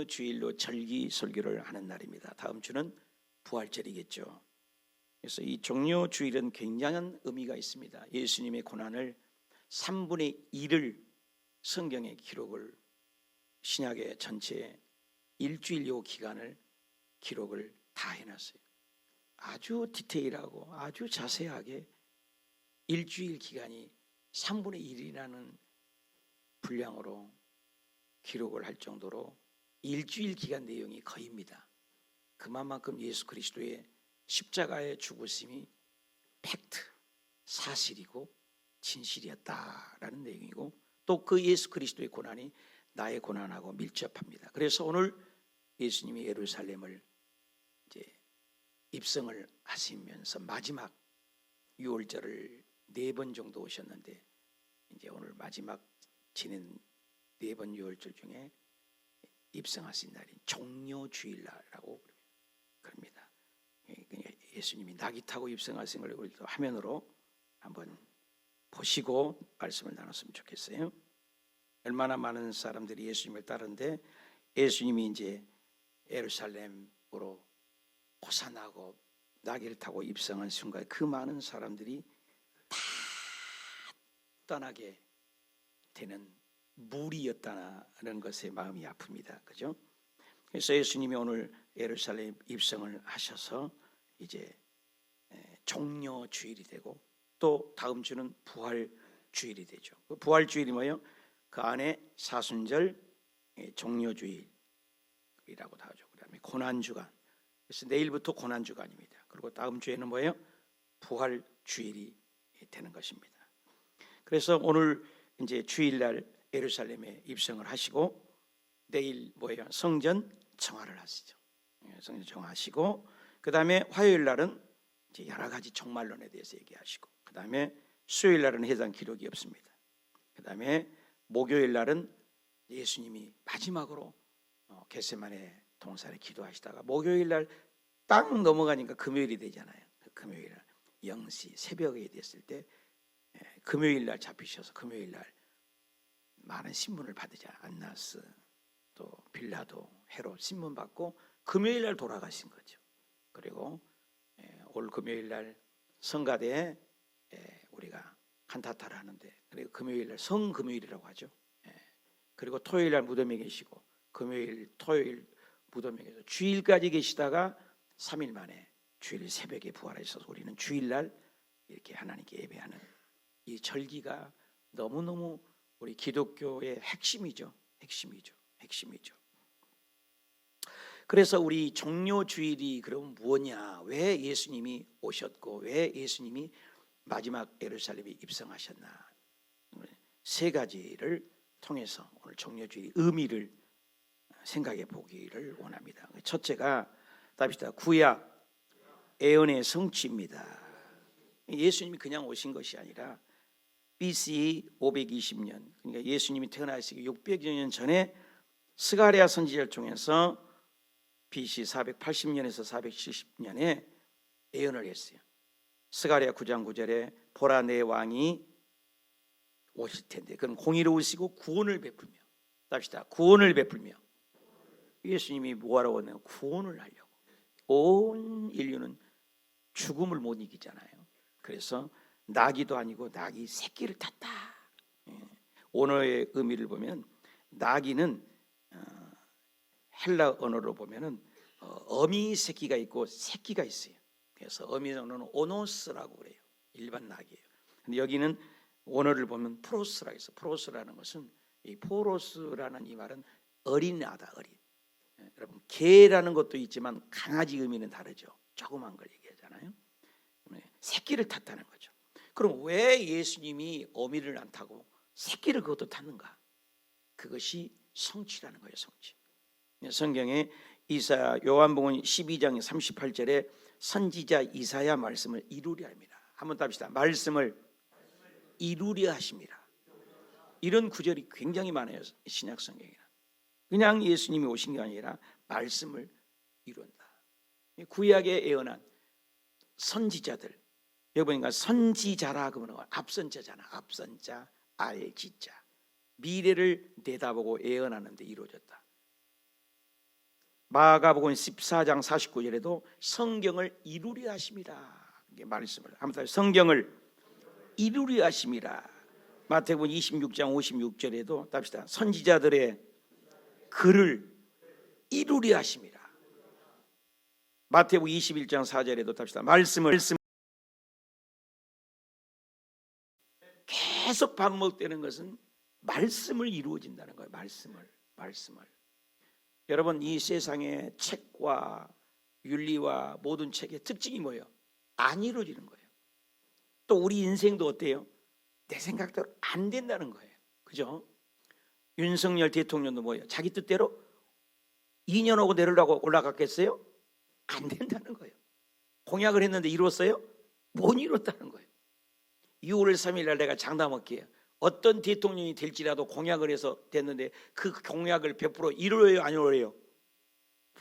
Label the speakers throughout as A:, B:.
A: 종료주일로 절기 설교를 하는 날입니다. 다음 주는 부활절이겠죠. 그래서 이 종료주일은 굉장한 의미가 있습니다. 예수님의 고난을 3분의 1을 성경의 기록을 신약의 전체 일주일요 기간을 기록을 다 해놨어요. 아주 디테일하고 아주 자세하게 일주일 기간이 3분의 1이라는 분량으로 기록을 할 정도로 일주일 기간 내용이 거의입니다. 그만큼 예수 그리스도의 십자가의 죽으심이 팩트, 사실이고 진실이었다라는 내용이고 또 그 예수 그리스도의 고난이 나의 고난하고 밀접합니다. 그래서 오늘 예수님이 예루살렘을 이제 입성을 하시면서 마지막 유월절을 4번 정도 오셨는데 이제 오늘 마지막 지낸 4번 유월절 중에 입성하신 날인 종료주일날이라고 그럽니다. 예수님이 낙이 타고 입성하신 걸 우리도 화면으로 한번 보시고 말씀을 나눴으면 좋겠어요. 얼마나 많은 사람들이 예수님을 따르는데 예수님이 이제 예루살렘으로 호산하고 나귀를 타고 입성한 순간 그 많은 사람들이 다 떠나게 되는 무리였다는 것에 마음이 아픕니다. 그죠? 그래서 예수님이 오늘 예루살렘 입성을 하셔서 이제 종료주일이 되고 또 다음 주는 부활주일이 되죠. 그 부활주일이 뭐예요? 그 안에 사순절, 종료주일이라고도 하죠. 그다음에 고난주간. 그래서 내일부터 고난주간입니다. 그리고 다음 주에는 뭐예요? 부활주일이 되는 것입니다. 그래서 오늘 이제 주일날 예루살렘에 입성을 하시고 내일 뭐예요? 성전 정화를 하시죠. 성전 정화하시고 그 다음에 화요일 날은 이제 여러 가지 종말론에 대해서 얘기하시고 그 다음에 수요일 날은 해당 기록이 없습니다. 그 다음에 목요일 날은 예수님이 마지막으로 겟세마네 동산에 기도하시다가 목요일 날 딱 넘어가니까 금요일이 되잖아요. 금요일 날 0시 새벽에 됐을 때 금요일 날 잡히셔서 금요일 날 많은 신문을 받으자 안나스 또 빌라도 헤롯 신문 받고 금요일 날 돌아가신 거죠. 그리고 올 금요일 날 성가대에 우리가 칸타타를 하는데 그리고 금요일 날 성금요일이라고 하죠. 그리고 토요일 날 무덤에 계시고 금요일 토요일 무덤에 계셔서 주일까지 계시다가 3일 만에 주일 새벽에 부활하셔서 우리는 주일날 이렇게 하나님께 예배하는 이 절기가 너무너무 우리 기독교의 핵심이죠. 그래서 우리 종료주일이 그럼 뭐냐? 왜 예수님이 오셨고 왜 예수님이 마지막 예루살렘에 입성하셨나? 세 가지를 통해서 오늘 종료주일의 의미를 생각해 보기를 원합니다. 첫째가 답시다. 구약 예언의 성취입니다. 예수님이 그냥 오신 것이 아니라 BC 520년 그러니까 예수님이 태어나시기 600여 년 전에 스가랴 선지자를 통해서 BC 480년에서 470년에 예언을 했어요. 스가랴 9장 9절에 보라 내 왕이 오실 텐데 그럼 공의로우시고 구원을 베풀며 답시다. 구원을 베풀며 예수님이 뭐하러 왔나요? 구원을 하려고. 온 인류는 죽음을 못 이기잖아요. 그래서 나귀도 아니고 나귀 새끼를 탔다. 언어의 의미를 보면 나귀는 헬라 언어로 보면은 어미 새끼가 있고 새끼가 있어요. 그래서 어미 언어는 오노스라고 그래요. 일반 나귀예요. 근데 여기는 원어를 보면 프로스라고 해서 프로스라는 것은 이 포로스라는 이 말은 어린아다 어린. 여러분 개라는 것도 있지만 강아지 의미는 다르죠. 조그만 걸 얘기하잖아요. 새끼를 탔다는 거죠. 그럼 왜 예수님이 어미를 안 타고 새끼를 그것도 탔는가? 그것이 성취라는 거예요. 성취. 성경에 요한복음 12장 38절에 선지자 이사야 말씀을 이루려 합니다. 한번 답시다. 말씀을 이루려 하십니다. 이런 구절이 굉장히 많아요. 신약 성경에는. 그냥 예수님이 오신 게 아니라 말씀을 이룬다. 구약에 예언한 선지자들. 여기 보니까 선지자라 그러면 앞선 자잖아. 앞선 자, 알지자. 미래를 내다보고 예언하는 데 이루어졌다. 마가복음 14장 49절에도 성경을 이루려 하심이라. 이게 말씀을 한번 성경을 이루려 하심이라. 마태복음 26장 56절에도 답시다. 선지자들의 글을 이루려 하심이라. 마태복음 21장 4절에도 답시다. 말씀을 계속 반복되는 것은 말씀을 이루어진다는 거예요. 말씀을. 여러분, 이 세상의 책과 윤리와 모든 책의 특징이 뭐예요? 안 이루어지는 거예요. 또 우리 인생도 어때요? 내 생각대로 안 된다는 거예요. 그죠? 윤석열 대통령도 뭐예요? 자기 뜻대로 2년 하고 내려라고 올라갔겠어요? 안 된다는 거예요. 공약을 했는데 이뤘어요? 못 이뤘다는 거예요. 6월 3일 날 내가 장담할게요. 어떤 대통령이 될지라도 공약을 해서 됐는데 그 공약을 100% 이루어요, 안 이루어요?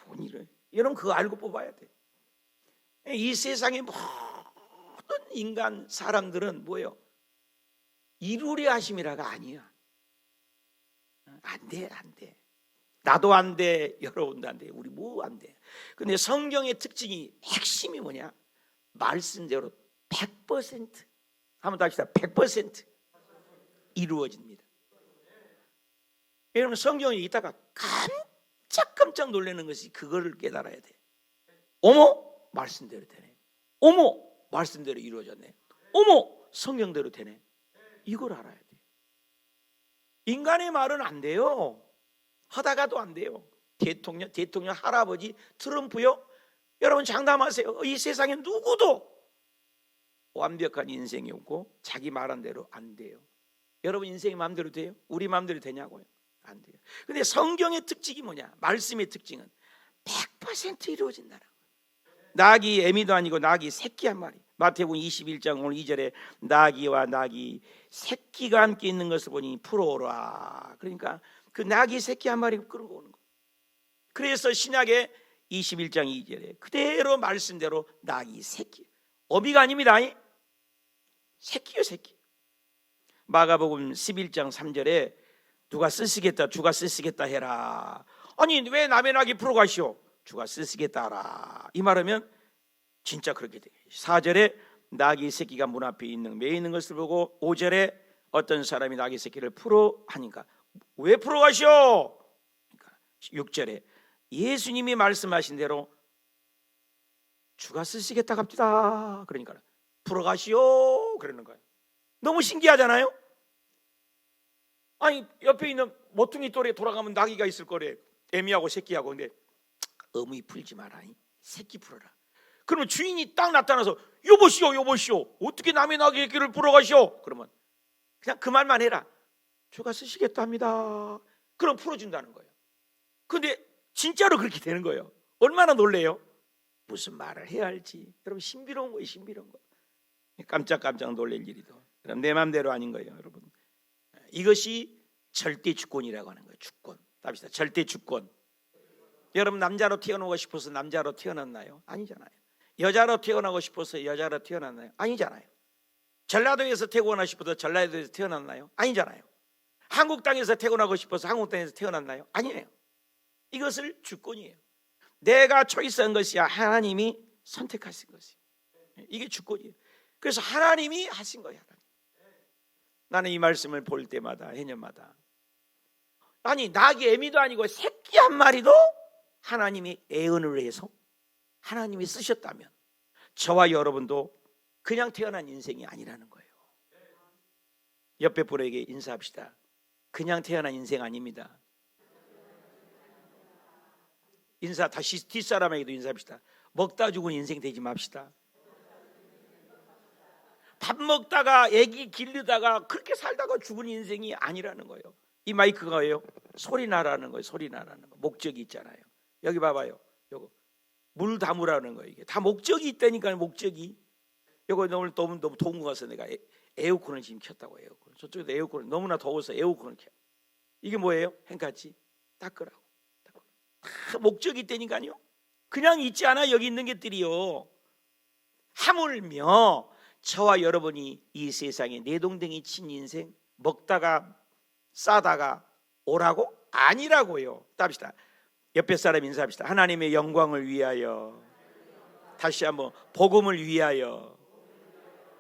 A: 못 이루어요. 여러분 그거 알고 뽑아야 돼. 이 세상의 모든 인간 사람들은 뭐예요? 이루려 하심이라가 아니야. 안 돼. 나도 안 돼, 여러분도 안 돼, 우리 뭐 안 돼. 근데 성경의 특징이 핵심이 뭐냐? 말씀대로 100% 한번 더 합시다. 100% 이루어집니다. 여러분 성경에 있다가 깜짝 놀라는 것이 그거를 깨달아야 돼. 어머, 말씀대로 되네. 어머, 말씀대로 이루어졌네. 어머, 성경대로 되네. 이걸 알아야 돼. 인간의 말은 안 돼요. 하다가도 안 돼요. 대통령 할아버지 트럼프요. 여러분 장담하세요. 이 세상에 누구도 완벽한 인생이 없고 자기 말한 대로 안 돼요. 여러분 인생이 마음대로 돼요? 우리 마음대로 되냐고요? 안 돼요. 근데 성경의 특징이 뭐냐? 말씀의 특징은 100% 이루어진다는 거예요. 낙이 애미도 아니고 낙이 새끼 한 마리. 마태복음 21장 오늘 2절에 낙이와 낙이 새끼가 함께 있는 것을 보니 풀어오라. 그러니까 그 낙이 새끼 한 마리 끌고 오는 거예요. 그래서 신약의 21장 2절에 그대로 말씀대로 낙이 새끼. 어미가 아닙니다. 새끼요, 새끼. 마가복음 11장 3절에 누가 쓰시겠다, 주가 쓰시겠다 해라. 아니 왜 남의 낙이 풀어가시오? 주가 쓰시겠다 하라. 이 말하면 진짜 그렇게 돼요. 4절에 낙이 새끼가 문 앞에 매 있는 것을 보고 5절에 어떤 사람이 낙이 새끼를 풀어 하니까 왜 풀어가시오? 그러니까 6절에 예수님이 말씀하신 대로 주가 쓰시겠다 갑니다. 그러니까 풀어가시오 그러는 거예요. 너무 신기하잖아요. 아니 옆에 있는 모퉁이 돌에 돌아가면 나귀가 있을 거래. 애미하고 새끼하고. 근데 어미 풀지 마라. 새끼 풀어라. 그러면 주인이 딱 나타나서 여보시오 어떻게 남의 나귀 새끼를 풀어가시오? 그러면 그냥 그 말만 해라. 주가 쓰시겠다 합니다. 그럼 풀어준다는 거예요. 근데 진짜로 그렇게 되는 거예요. 얼마나 놀래요? 무슨 말을 해야 할지. 여러분 신비로운 거예요. 신비로운 거. 깜짝 놀랄 일이도. 그럼 내 마음대로 아닌 거예요. 여러분 이것이 절대 주권이라고 하는 거예요. 주권. 답시다. 절대 주권. 여러분 남자로 태어나고 싶어서 남자로 태어났나요? 아니잖아요. 여자로 태어나고 싶어서 여자로 태어났나요? 아니잖아요. 전라도에서 태어나고 싶어서 전라도에서 태어났나요? 아니잖아요. 한국 땅에서 태어나고 싶어서 한국 땅에서 태어났나요? 아니에요. 이것을 주권이에요. 내가 초이스한 것이야. 하나님이 선택하신 것이에요. 이게 주권이에요. 그래서 하나님이 하신 거예요. 나는 이 말씀을 볼 때마다 해년마다 아니 낙이 애미도 아니고 새끼 한 마리도 하나님이 애언을 해서 하나님이 쓰셨다면 저와 여러분도 그냥 태어난 인생이 아니라는 거예요. 옆에 분에게 인사합시다. 그냥 태어난 인생 아닙니다. 인사 다시 뒷사람에게도 인사합시다. 먹다 죽은 인생 되지 맙시다. 밥 먹다가 애기 기르다가 그렇게 살다가 죽은 인생이 아니라는 거예요. 이 마이크가 뭐예요? 소리 나라는 거예요. 소리 나라는 거. 목적이 있잖아요. 여기 봐봐요. 요거 물 담으라는 거예요. 이게 다 목적이 있다니까요. 목적이. 요거 오늘 너무 더운 거 같아서 내가 에어컨을 지금 켰다고. 에어컨. 저쪽에도 에어컨을 너무나 더워서 에어컨을 켜. 이게 뭐예요? 행까지 닦으라고. 다 목적이 있다니까요. 그냥 있지 않아. 여기 있는 것들이요. 하물며 저와 여러분이 이 세상에 내동댕이 친 인생 먹다가 싸다가 오라고? 아니라고요. 답시다. 옆에 사람 인사합시다. 하나님의 영광을 위하여. 다시 한번 복음을 위하여.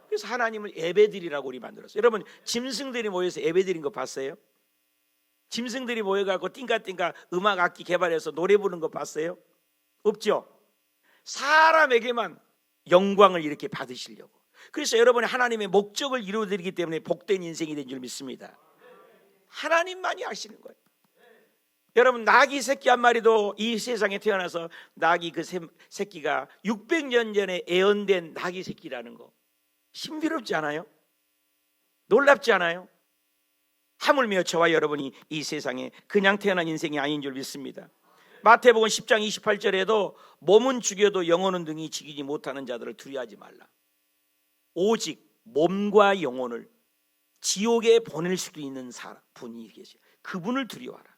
A: 그래서 하나님을 예배드리라고 우리 만들었어요. 여러분 짐승들이 모여서 예배드린 거 봤어요? 짐승들이 모여갖고 띵까띵까 음악 악기 개발해서 노래 부르는 거 봤어요? 없죠? 사람에게만 영광을 이렇게 받으시려고. 그래서 여러분이 하나님의 목적을 이루어드리기 때문에 복된 인생이 된 줄 믿습니다. 하나님만이 하시는 거예요. 여러분 나귀 새끼 한 마리도 이 세상에 태어나서 나귀 그 새끼가 600년 전에 애언된 나귀 새끼라는 거 신비롭지 않아요? 놀랍지 않아요? 하물며 저와 여러분이 이 세상에 그냥 태어난 인생이 아닌 줄 믿습니다. 마태복음 10장 28절에도 몸은 죽여도 영혼은 등이 지키지 못하는 자들을 두려워하지 말라. 오직 몸과 영혼을 지옥에 보낼 수도 있는 분이 계세요. 그분을 두려워하라.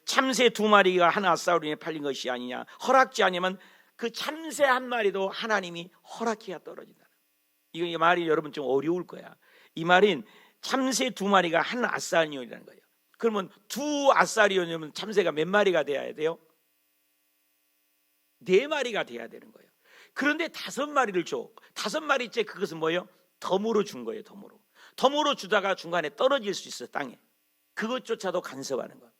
A: 참새 2마리가 한 아싸우리에 팔린 것이 아니냐. 허락지 아니면 그 참새 한 마리도 하나님이 허락해야 떨어진다. 이 말이 여러분 좀 어려울 거야. 이 말은 참새 2마리가 한 아싸리온이라는 거예요. 그러면 2아싸리온이면 참새가 몇 마리가 돼야 돼요? 4마리가 돼야 되는 거예요. 그런데 5마리를 줘. 5마리째 그것은 뭐예요? 덤으로 준 거예요. 덤으로 주다가 중간에 떨어질 수 있어요. 땅에. 그것조차도 간섭하는 거예요.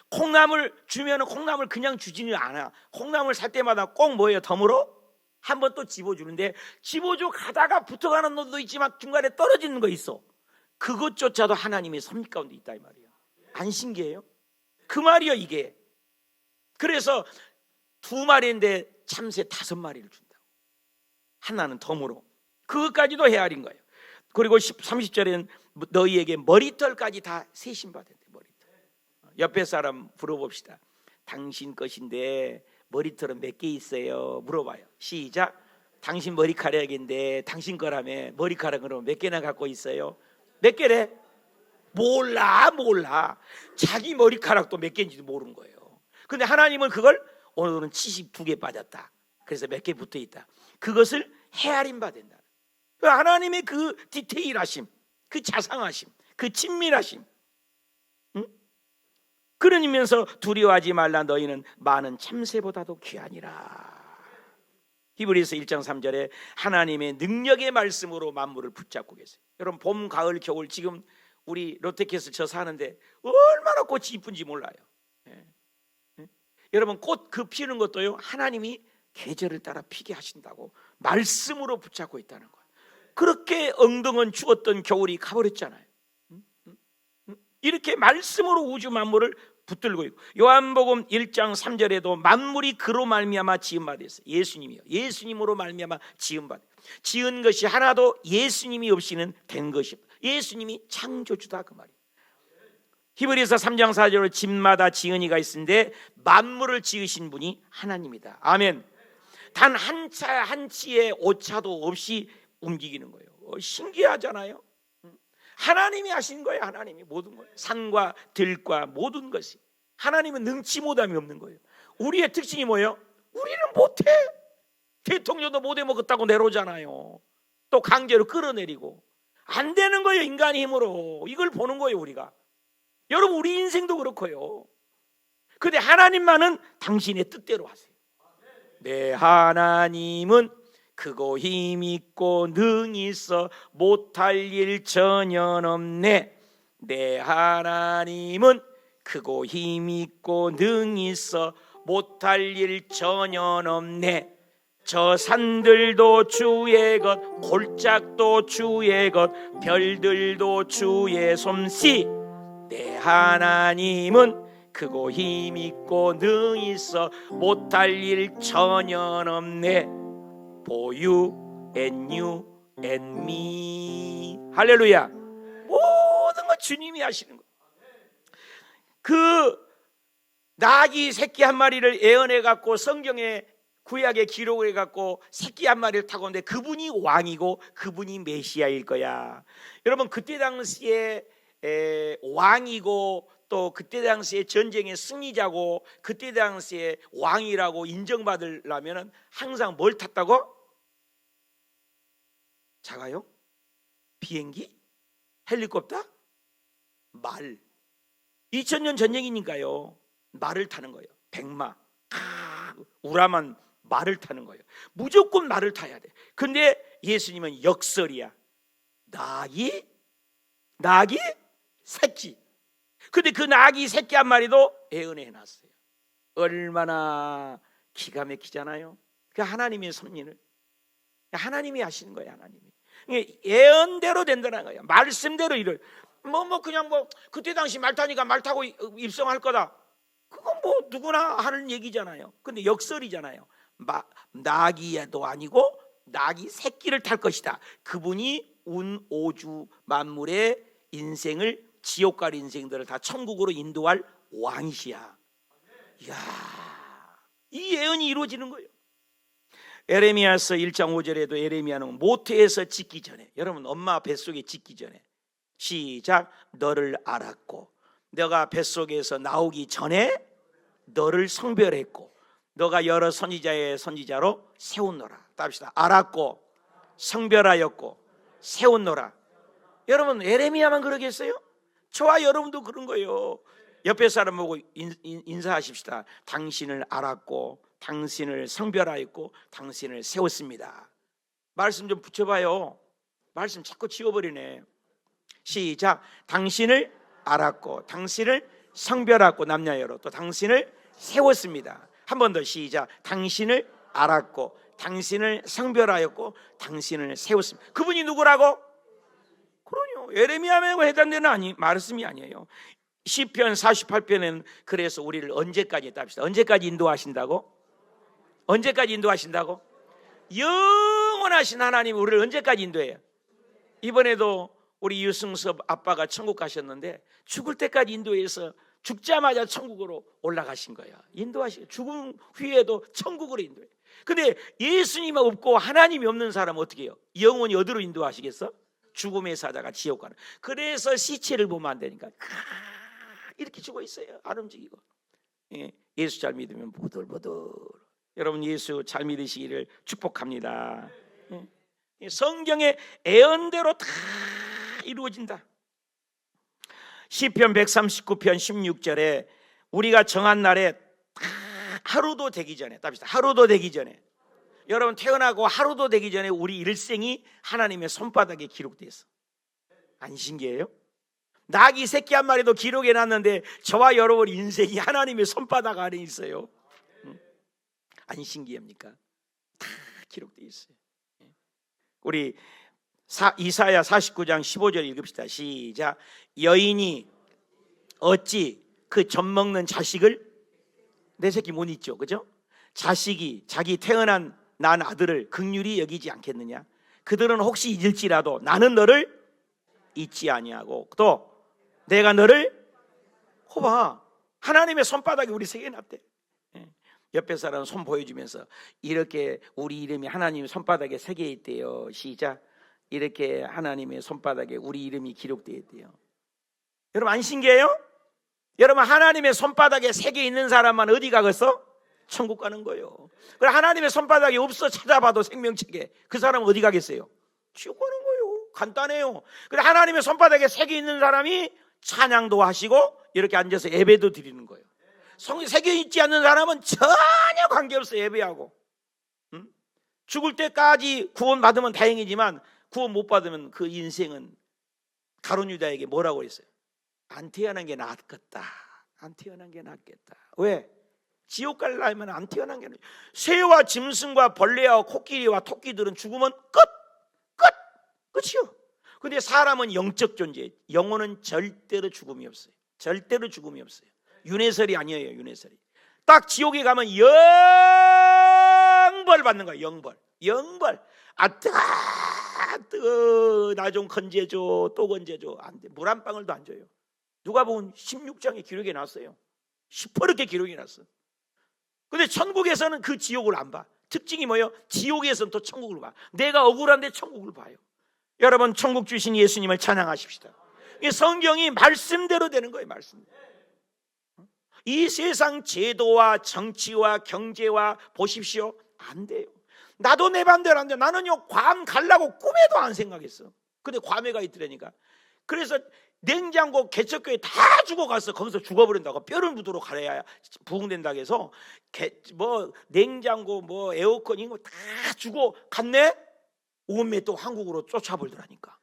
A: 콩나물 주면 콩나물 그냥 주지는 않아. 콩나물 살 때마다 꼭 뭐예요? 덤으로 한번 또 집어주는데, 집어줘 가다가 붙어가는 놈도 있지만 중간에 떨어지는 거 있어. 그것조차도 하나님의 섭리 가운데 있다 이 말이에요. 안 신기해요? 그 말이요 이게. 그래서 2마리인데 참새 5마리를 준다고. 하나는 덤으로. 그것까지도 헤아린 거예요. 그리고 30절에는 너희에게 머리털까지 다 세신받았대. 머리털. 옆에 사람 물어봅시다. 당신 것인데 머리털은 몇 개 있어요? 물어봐요. 시작. 당신 머리카락인데 당신 거라며 머리카락으로 몇 개나 갖고 있어요? 몇 개래? 몰라. 자기 머리카락도 몇 개인지도 모르는 거예요. 근데 하나님은 그걸 오늘은 72개 빠졌다. 그래서 몇 개 붙어 있다. 그것을 헤아림 받는다. 하나님의 그 디테일하심, 그 자상하심, 그 친밀하심. 그러면서 두려워하지 말라. 너희는 많은 참새보다도 귀하니라. 히브리서 1장 3절에 하나님의 능력의 말씀으로 만물을 붙잡고 계세요. 여러분 봄, 가을, 겨울 지금 우리 롯데캐슬 저 사는데 얼마나 꽃이 이쁜지 몰라요. 여러분 꽃 그 피우는 것도요 하나님이 계절을 따라 피게 하신다고 말씀으로 붙잡고 있다는 거예요. 그렇게 엉덩은 추웠던 겨울이 가버렸잖아요. 이렇게 말씀으로 우주 만물을 붙들고 있고, 요한복음 1장 3절에도 만물이 그로 말미암아 지은 바 됐어요. 예수님이요. 예수님으로 말미암아 지은 바. 지은 것이 하나도 예수님이 없이는 된 것이. 예수님이 창조주다 그 말이에요. 히브리서 3장 4절에 집마다 지은 이가 있는데 만물을 지으신 분이 하나님이다. 아멘. 단 한 차 한 치의 오차도 없이 움직이는 거예요. 신기하잖아요. 하나님이 하신 거예요. 하나님이 모든 거예요. 산과 들과 모든 것이. 하나님은 능치 못함이 없는 거예요. 우리의 특징이 뭐예요? 우리는 못해. 대통령도 못해 먹었다고 내려오잖아요. 또 강제로 끌어내리고. 안 되는 거예요. 인간의 힘으로. 이걸 보는 거예요 우리가. 여러분 우리 인생도 그렇고요. 근데 하나님만은 당신의 뜻대로 하세요. 내 하나님은 크고 힘있고 능히 있어 못할 일 전혀 없네. 내 하나님은 크고 힘있고 능히 있어 못할 일 전혀 없네. 저 산들도 주의 것, 골짜기도 주의 것, 별들도 주의 솜씨. 내 하나님은 크고 힘있고 능히 있어 못할 일 전혀 없네. For you and you and me. 할렐루야. 모든 거 주님이 하시는 거예요. 그 나귀 새끼 한 마리를 예언해 갖고 성경에 구약에 기록을 해 갖고 새끼 한 마리를 타고 오는데 그분이 왕이고 그분이 메시아일 거야. 여러분 그때 당시에 왕이고 또 그때 당시에 전쟁의 승리자고 그때 당시에 왕이라고 인정받으려면 항상 뭘 탔다고? 자가요? 비행기? 헬리콥터? 말. 2000년 전쟁이니까요 말을 타는 거예요. 백마. 우람한 말을 타는 거예요. 무조건 말을 타야 돼. 근데 예수님은 역설이야. 낙이 새끼. 근데 그 낙이 새끼 한 마리도 예언해 놨어요. 얼마나 기가 막히잖아요. 그 하나님의 섭리를 하나님이 하시는 거예요. 하나님이 예언대로 된다는 거예요. 말씀대로 이를 그냥 그때 당시 말 타니까 말 타고 입성할 거다. 그건 누구나 하는 얘기잖아요. 근데 역설이잖아요. 낙이도 아니고 낙이 새끼를 탈 것이다. 그분이 우주 만물의 인생을, 지옥 갈 인생들을 다 천국으로 인도할 왕이시야. 이야, 이 예언이 이루어지는 거예요. 에레미야서 1장 5절에도 에레미야는 모태에서 짓기 전에, 여러분 엄마 뱃속에 짓기 전에, 시작, 너를 알았고 너가 뱃속에서 나오기 전에 너를 성별했고 너가 여러 선지자의 선지자로 세웠노라. 답시다. 알았고 성별하였고 세웠노라. 여러분 에레미야만 그러겠어요? 저와 여러분도 그런 거예요. 옆에 사람 보고 인사하십시다. 당신을 알았고 당신을 성별하였고 당신을 세웠습니다. 말씀 좀 붙여봐요. 말씀 자꾸 지워버리네. 시작, 당신을 알았고 당신을 성별하고 남녀 여로 또 당신을 세웠습니다. 한 번 더 시작, 당신을 알았고 당신을 성별하였고 당신을 세웠습니다. 그분이 누구라고? 그러요, 에레미야에 해당되는 말씀이 아니에요. 시편 48편에는 그래서 우리를 언제까지 답시다. 언제까지 인도하신다고? 언제까지 인도하신다고? 영원하신 하나님 우리를 언제까지 인도해요? 이번에도 우리 유승섭 아빠가 천국 가셨는데 죽을 때까지 인도해서 죽자마자 천국으로 올라가신 거예요. 인도하시고 죽음 후에도 천국으로 인도해요. 근데 예수님 없고 하나님이 없는 사람은 어떻게 해요? 영원히 어디로 인도하시겠어? 죽음의 사자가 지옥 가는. 그래서 시체를 보면 안 되니까 이렇게 죽어 있어요. 안 움직이고. 예수 잘 믿으면 보들보들. 여러분 예수 잘 믿으시기를 축복합니다. 성경의 예언대로 다 이루어진다. 시편 139편 16절에 우리가 정한 날에 다 하루도 되기 전에, 답시다. 하루도 되기 전에, 여러분 태어나고 하루도 되기 전에 우리 일생이 하나님의 손바닥에 기록되어 있어. 안 신기해요? 낙이 새끼 한 마리도 기록해 놨는데 저와 여러분 인생이 하나님의 손바닥 안에 있어요. 안 신기합니까? 다 기록되어 있어요. 우리 이사야 49장 15절 읽읍시다. 시작. 여인이 어찌 그 젖먹는 자식을, 내 새끼 못 잊죠, 그죠? 자식이 자기 태어난 난 아들을 긍휼히 여기지 않겠느냐? 그들은 혹시 잊을지라도 나는 너를 잊지 아니하고 또 내가 너를, 호봐, 하나님의 손바닥에 우리 새겨놨대. 옆에 사람 손 보여주면서 이렇게 우리 이름이 하나님의 손바닥에 새겨 있대요. 시작. 이렇게 하나님의 손바닥에 우리 이름이 기록되어 있대요. 여러분 안 신기해요? 여러분 하나님의 손바닥에 새겨 있는 사람만 어디 가겠어? 천국 가는 거예요. 그래 하나님의 손바닥이 없어 찾아봐도 생명책에 그 사람은 어디 가겠어요? 지옥 가는 거예요. 간단해요. 그래 하나님의 손바닥에 새겨 있는 사람이 찬양도 하시고 이렇게 앉아서 예배도 드리는 거예요. 새겨 있지 않는 사람은 전혀 관계없어 예배하고. 죽을 때까지 구원 받으면 다행이지만 구원 못 받으면 그 인생은 가룟 유다에게 뭐라고 했어요? 안 태어난 게 낫겠다. 안 태어난 게 낫겠다. 왜? 지옥 갈라면 안 태어난 게 낫겠다. 새와 짐승과 벌레와 코끼리와 토끼들은 죽으면 끝이요. 근데 사람은 영적 존재, 영혼은 절대로 죽음이 없어요. 절대로 죽음이 없어요. 윤회설이 아니에요. 윤회설이. 딱 지옥에 가면 영벌 받는 거예요. 영벌. 뜨거 나 좀 건져줘. 또 건져줘. 안 돼. 물 한 방울도 안 줘요. 누가 보면 16장에 기록해 놨어요. 시퍼렇게 기록해 놨어. 근데 천국에서는 그 지옥을 안 봐. 특징이 뭐예요? 지옥에서는 또 천국을 봐. 내가 억울한데 천국을 봐요. 여러분 천국 주신 예수님을 찬양하십시다. 이 성경이 말씀대로 되는 거예요. 말씀대로. 이 세상 제도와 정치와 경제와 보십시오. 안 돼요. 나도 내 맘대로 안 돼. 나는요 괌 가려고 꿈에도 안 생각했어. 근데 괌에 가 있더라니까. 그래서 냉장고 개척교회 다 죽어갔어. 거기서 죽어버린다고. 뼈를 묻도록 가려야 부흥된다고 해서 뭐 냉장고 뭐 에어컨 이거 다 죽어갔네. 오메 또 한국으로 쫓아버리더라니까.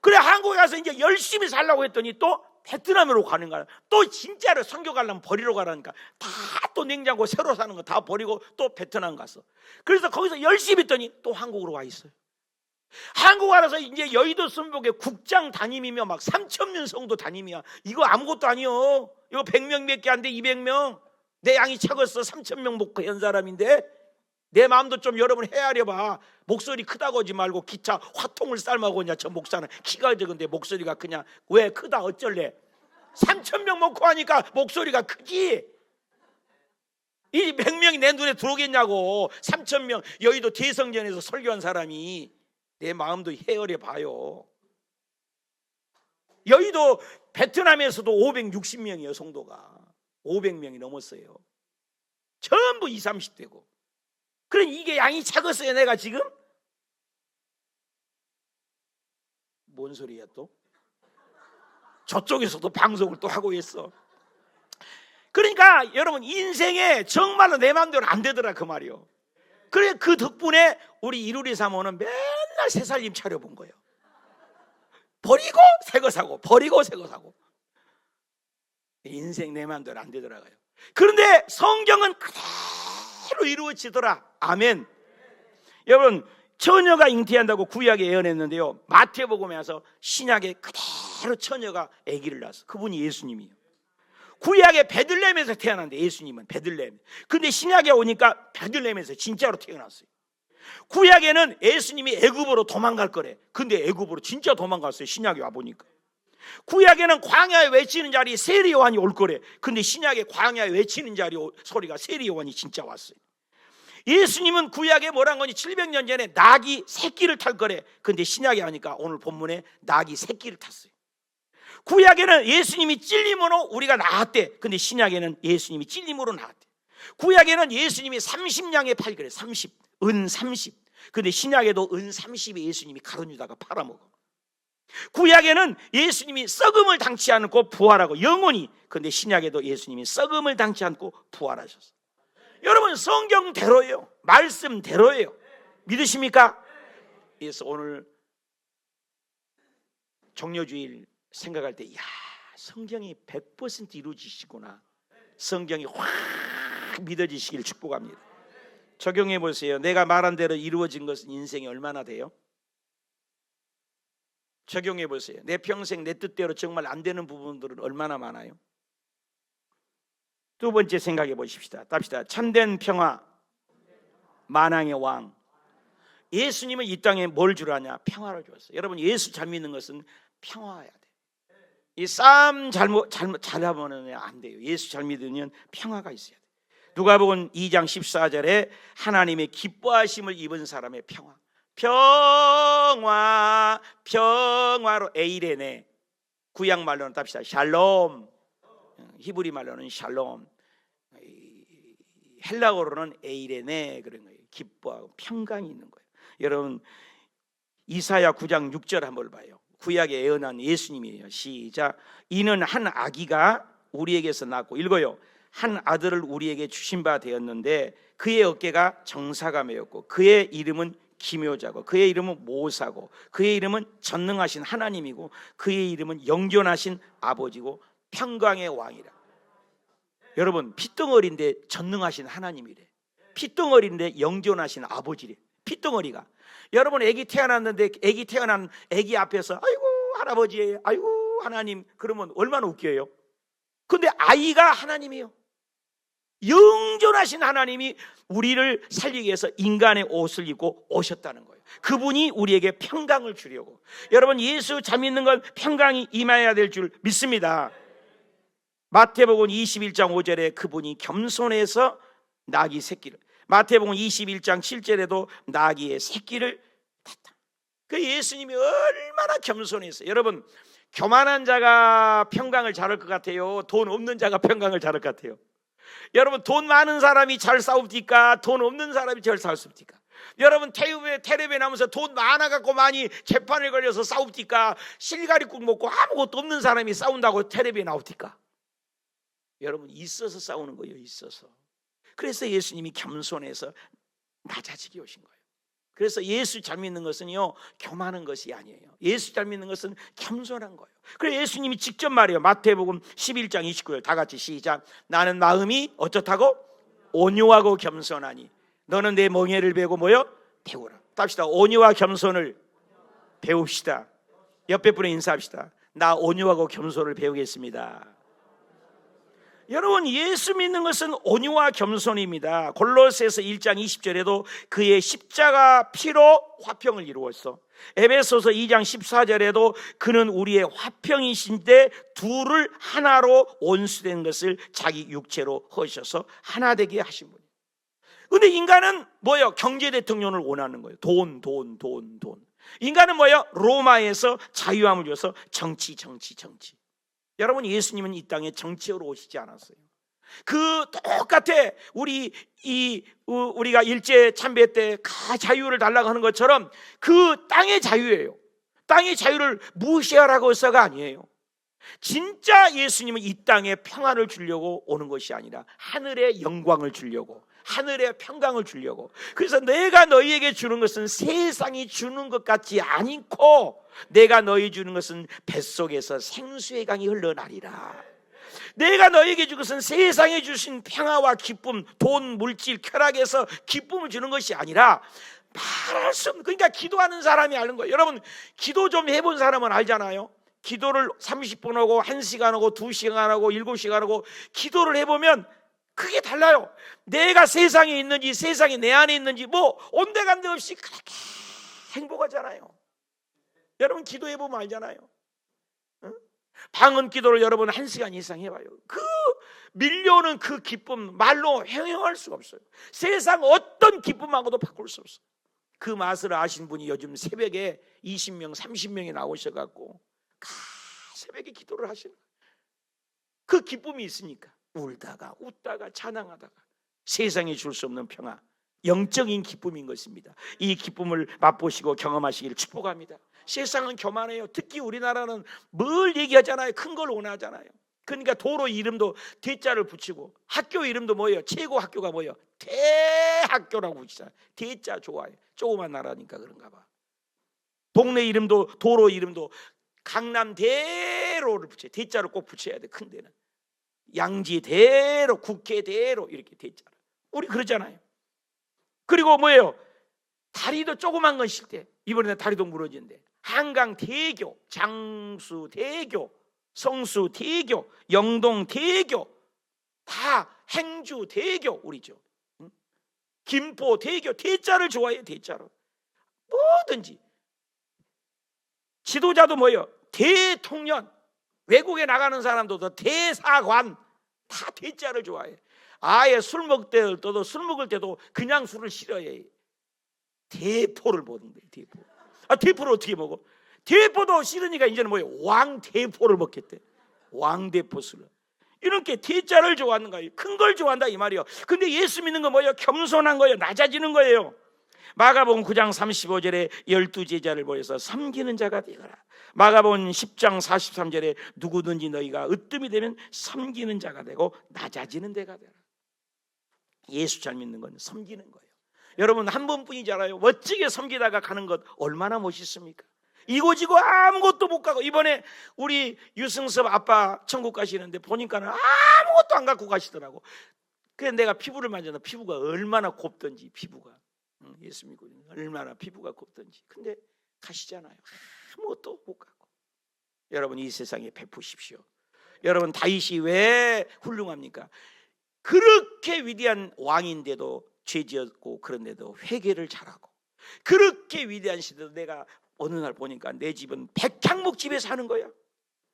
A: 그래 한국에 가서 이제 열심히 살라고 했더니 또 베트남으로 가는 거야. 또 진짜로 선교 가려면 버리러 가라니까 다 또 냉장고 새로 사는 거 다 버리고 또 베트남 갔어. 그래서 거기서 열심히 했더니 또 한국으로 와 있어요. 한국 와서 이제 여의도 순복에 국장 담임이며 막 3,000명 성도 담임이야. 이거 아무것도 아니요. 이거 100명 몇 개 안 돼. 200명. 내 양이 작았어. 3,000명 목회한 사람인데 내 마음도 좀 여러분 헤아려봐. 목소리 크다고 하지 말고 기차 화통을 삶아고 그냥 저 목사는 키가 적은데 목소리가 그냥 왜 크다 어쩔래. 3,000명 목회 하니까 목소리가 크지. 이 100명이 내 눈에 들어오겠냐고. 3,000명 여의도 대성전에서 설교한 사람이. 내 마음도 헤아려 봐요. 여의도 베트남에서도 560명이에요. 성도가 500명이 넘었어요. 전부 20, 30대고. 그래 이게 양이 작았어요. 내가 지금 뭔 소리야 또? 저쪽에서도 방송을 또 하고 있어. 그러니까 여러분 인생에 정말로 내 마음대로 안 되더라 그 말이요. 그래 그 덕분에 우리 이루리 사모는 맨날 새살림 차려본 거예요. 버리고 새거 사고 버리고 새거 사고. 인생 내 마음대로 안 되더라고요. 그런데 성경은 그대로 이루어지더라. 아멘. 여러분 처녀가 잉태한다고 구약에 예언했는데요, 마태복음에 와서 신약에 그대로 처녀가 아기를 낳았어. 그분이 예수님이에요. 구약에 베들레헴에서 태어났는데 예수님은 베들레헴. 근데 신약에 오니까 베들레헴에서 진짜로 태어났어요. 구약에는 예수님이 애굽으로 도망갈 거래. 근데 애굽으로 진짜 도망갔어요. 신약에 와보니까. 구약에는 광야에 외치는 자리 세리 요한이 올 거래. 근데 신약에 광야에 외치는 자리 소리가 세리 요한이 진짜 왔어요. 예수님은 구약에 뭐란 거니 700년 전에 낙이 새끼를 탈 거래. 근데 신약에 하니까 오늘 본문에 낙이 새끼를 탔어요. 구약에는 예수님이 찔림으로 우리가 나았대. 근데 신약에는 예수님이 찔림으로 나았대. 구약에는 예수님이 30냥에 팔그래. 30, 은 30. 근데 신약에도 은 30에 예수님이 가룟유다가 팔아먹어. 구약에는 예수님이 썩음을 당치 않고 부활하고 영원히. 근데 신약에도 예수님이 썩음을 당치 않고 부활하셨어. 여러분 성경대로예요. 말씀대로예요. 믿으십니까? 그래서 오늘 종료주일 생각할 때, 야, 성경이 100% 이루어지시구나. 성경이 확 믿어지시길 축복합니다. 적용해 보세요. 내가 말한 대로 이루어진 것은 인생이 얼마나 돼요? 적용해 보세요. 내 평생 내 뜻대로 정말 안 되는 부분들은 얼마나 많아요? 두 번째 생각해 보십시다. 답시다. 참된 평화, 만왕의 왕. 예수님은 이 땅에 뭘 주라냐? 평화를 주었어요. 여러분 예수 잘 믿는 것은 평화여야 돼. 이 싸움 잘하면 안 돼요. 예수 잘 믿으면 평화가 있어야 돼. 누가복음 2장 14절에 하나님의 기뻐하심을 입은 사람의 평화. 평화로 에이레네. 구약 말로는 답시다. 샬롬. 히브리 말로는 샬롬. 헬라어로는 에이레네 그런 거예요. 기뻐하고 평강이 있는 거예요. 여러분 이사야 9장 6절 한번 봐요. 구약에 예언한 예수님이에요. 시작. 이는 한 아기가 우리에게서 낳고, 읽어요. 한 아들을 우리에게 주신 바 되었는데 그의 어깨가 정사가 메었고 그의 이름은 기묘자고 그의 이름은 모사고 그의 이름은 전능하신 하나님이고 그의 이름은 영존하신 아버지고 평강의 왕이라. 여러분 핏덩어리인데 전능하신 하나님이래. 핏덩어리인데 영존하신 아버지래. 핏덩어리가. 여러분 아기 태어났는데 아기 태어난 아기 앞에서 아이고 할아버지, 아이고 하나님 그러면 얼마나 웃겨요. 근데 아이가 하나님이에요. 영존하신 하나님이 우리를 살리기 위해서 인간의 옷을 입고 오셨다는 거예요. 그분이 우리에게 평강을 주려고. 여러분 예수 잘 믿는 건 평강이 임해야 될 줄 믿습니다. 마태복음 21장 5절에 그분이 겸손해서 나귀 새끼를, 마태복음 21장 7절에도 나귀의 새끼를 탔다. 그 예수님이 얼마나 겸손했어요. 여러분 교만한 자가 평강을 잘할 것 같아요? 돈 없는 자가 평강을 잘할 것 같아요? 여러분 돈 많은 사람이 잘 싸웁니까? 돈 없는 사람이 잘 싸웁니까? 여러분 텔레비에 나오면서 돈 많아갖고 많이 재판에 걸려서 싸웁니까? 실가리국 먹고 아무것도 없는 사람이 싸운다고 텔레비에 나옵니까? 여러분 있어서 싸우는 거예요. 있어서. 그래서 예수님이 겸손해서 낮아지게 오신 거예요. 그래서 예수 잘 믿는 것은요 교만한 것이 아니에요. 예수 잘 믿는 것은 겸손한 거예요. 그래서 예수님이 직접 말해요. 마태복음 11장 29절 다 같이 시작. 나는 마음이 어떻다고? 온유하고 겸손하니 너는 내 멍에를 베고 뭐요? 태우라. 답시다. 온유와 겸손을 배웁시다. 옆에 분에 인사합시다. 나 온유하고 겸손을 배우겠습니다. 여러분 예수 믿는 것은 온유와 겸손입니다. 골로새서 1장 20절에도 그의 십자가 피로 화평을 이루었어. 에베소서 2장 14절에도 그는 우리의 화평이신데 둘을 하나로 온수된 것을 자기 육체로 하셔서 하나 되게 하신 분이에요. 근데 인간은 뭐예요? 경제 대통령을 원하는 거예요. 돈. 인간은 뭐예요? 로마에서 자유함을 줘서 정치. 여러분 예수님은 이 땅에 정치하러 오시지 않았어요. 그 똑같아 우리가 일제 참배 때 자유를 달라고 하는 것처럼 그 땅의 자유예요. 땅의 자유를 무시하라고 해서가 아니에요. 진짜 예수님은 이 땅에 평안을 주려고 오는 것이 아니라 하늘의 영광을 주려고, 하늘의 평강을 주려고. 그래서 내가 너희에게 주는 것은 세상이 주는 것 같지 않고 내가 너희 주는 것은 뱃속에서 생수의 강이 흘러나리라. 내가 너희에게 준 것은 세상에 주신 평화와 기쁨, 돈, 물질, 쾌락에서 기쁨을 주는 것이 아니라 말할 수 없는, 그러니까 기도하는 사람이 아는 거예요. 여러분 기도 좀 해본 사람은 알잖아요. 기도를 30분 하고 1시간 하고 2시간 하고 7시간 하고 기도를 해보면 그게 달라요. 내가 세상에 있는지 세상이 내 안에 있는지 뭐 온데간데 없이 그렇게 행복하잖아요. 여러분 기도해보면 알잖아요. 응? 방언 기도를 여러분 1시간 이상 해봐요. 그 밀려오는 그 기쁨 말로 형용할 수가 없어요. 세상 어떤 기쁨하고도 바꿀 수 없어요. 그 맛을 아신 분이 요즘 새벽에 20명 30명이 나오셔갖고 새벽에 기도를 하시는 거예요. 그 기쁨이 있으니까 울다가 웃다가 찬양하다가 세상에 줄 수 없는 평화, 영적인 기쁨인 것입니다. 이 기쁨을 맛보시고 경험하시기를 축복합니다. 세상은 교만해요. 특히 우리나라는 뭘 얘기하잖아요. 큰 걸 원하잖아요. 그러니까 도로 이름도 대자를 붙이고 학교 이름도 뭐예요? 최고 학교가 뭐예요? 대학교라고 붙이잖아요. 대자 좋아해. 조그만 나라니까 그런가 봐. 동네 이름도 도로 이름도 강남대로를 붙여요. 대자를 꼭 붙여야 돼. 큰 데는 양지대로, 국회대로 이렇게 대자를. 우리 그러잖아요. 그리고 뭐예요? 다리도 조그만 건 싫대. 이번에는 다리도 무너진대. 한강대교, 장수대교, 성수대교, 영동대교, 다 행주대교 우리죠. 김포대교, 대자를 좋아해요. 대자로 뭐든지. 지도자도 뭐예요? 대통령, 외국에 나가는 사람도 대사관 다 대자를 좋아해. 아예 술 먹을 때도 술 먹을 때도 그냥 술을 싫어해. 대포를 먹는데 대포. 대포를 어떻게 먹어? 대포도 싫으니까 이제는 뭐예요? 왕대포를 먹겠대. 왕대포 술을. 이렇게 대자를 좋아하는 거예요. 큰 걸 좋아한다 이 말이에요. 근데 예수 믿는 건 뭐예요? 겸손한 거예요. 낮아지는 거예요. 마가복음 9장 35절에 12제자를 보여서 섬기는 자가 되어라. 마가복음 10장 43절에 누구든지 너희가 으뜸이 되면 섬기는 자가 되고 낮아지는 데가 되라. 예수 잘 믿는 건 섬기는 거예요. 여러분 한 번뿐이잖아요. 멋지게 섬기다가 가는 것 얼마나 멋있습니까? 이고지고 아무것도 못 가고, 이번에 우리 유승섭 아빠 천국 가시는데 보니까는 아무것도 안 갖고 가시더라고. 그래서 내가 피부를 만졌는데 피부가 얼마나 곱던지, 피부가 예수 믿고 얼마나 피부가 곱던지. 근데 가시잖아요. 아무것도 못 갖고. 여러분 이 세상에 베푸십시오. 여러분 다윗이 왜 훌륭합니까? 그렇게 위대한 왕인데도 죄 지었고 그런데도 회개를 잘하고, 그렇게 위대한 시대도 내가 어느 날 보니까 내 집은 백향목집에 사는 거야.